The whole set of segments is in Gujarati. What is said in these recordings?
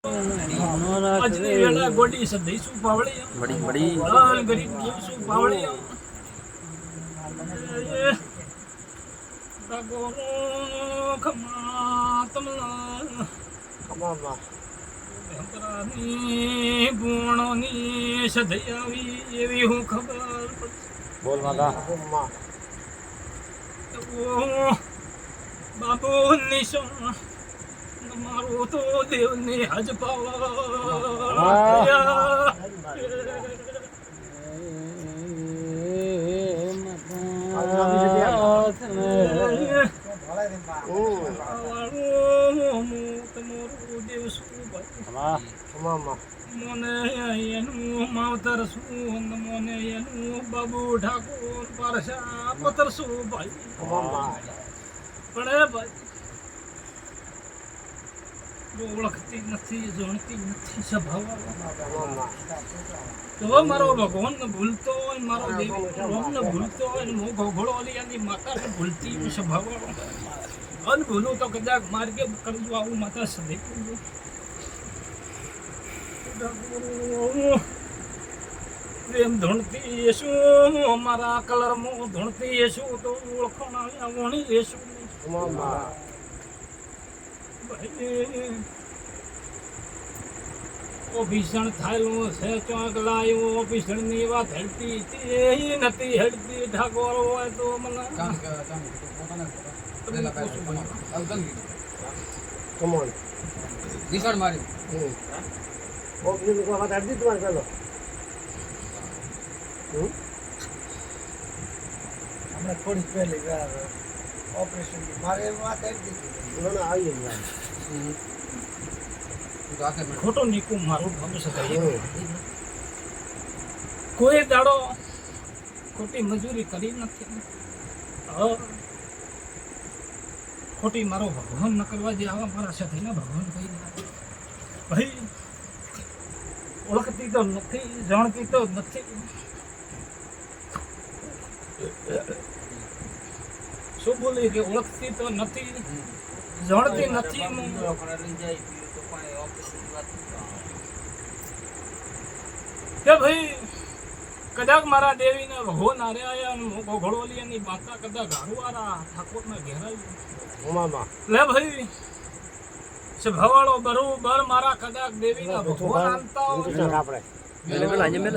આજની વેળા ગોડી સદઈશું પાવળી બડી બડી હાલ ગરીબ જોઈશું પાવળી તગોરો ખમા તમલા ખમામાં અંતરાની ગુણોની સદઈ આવી એવી હું ખબર બોલ માતા ખમા બાબુ નિશો મારું તો દેવની હજ પાવા મને એનું માવતર શું મને એનું બાબુ ઠાકોર પારસા પતર શું ભાઈ પણ ભાઈ ઓળખતી નથી જાણતી નથી સ્વભાવ તો મારો ભગવાન ને ભૂલતો હોય મારો દેવી રોમ ને ભૂલતો હોય મોઘો ઘોડો અલિયાની માતા ને ભૂલતી સ્વભાવ અન ભૂલું તો કદાચ માર્ગે કરજો આવું માતા સદે પ્રેમ ધૂણતી શું અમારા કલરમાં ધૂણતી શું તો ઓળખણ વણી શું ઓ ભીષણ થાયું છે ચોક લાયો ભીષણ ની વાત હેડતી તે નથી હેડતી ઠાકોર હોય તો મને કમોન નિશાળ મારી ઓ બીજું કોઈ વાત હેડતી તમારે પેલો હમણાં થોડી પહેલી ઓપરેશન મારે વાત હેડતી ના આવી જાય ખોટો નીકું મારું ભલું શકાય કોઈ દાડો ખોટી મજૂરી કરી નથી ખોટી મારો ભગવાન ન કરવા જે આવા મારા સાથે ને ભગવાન કહી ભાઈ ઓળખતી તો નથી જાણતી તો નથી શું બોલી કે ઓળખતી તો નથી જાણતી નથી કે ભાઈ કદાચ મારા દેવીને ભગવાન હારે આયા અને મોકો ઘોડોલી એની માતા કદાચ ઘાડુવાળા ઠાકોરને ઘેરાયું લે ભાઈ સ્વભાવવાળો બરોબર મારા કદાચ દેવીના ભગવાન હાલતા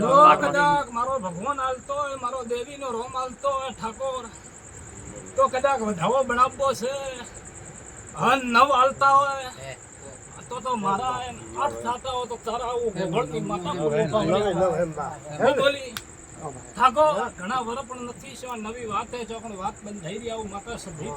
હોય કદાચ મારો ભગવાન હાલતો હોય મારો દેવીનો રોમ હાલતો હોય ઠાકોર તો કદાચ વધાવો બનાવવો છે નવ હાલતા હોય તો મારા આઠ થતા હોય તો તારા આવું ગોળની માતા બોલી ઠાકોર ઘણા વર્ષ પણ નથી નવી વાત છે પણ વાત બંધ થઈ રહી આવું માતા સદી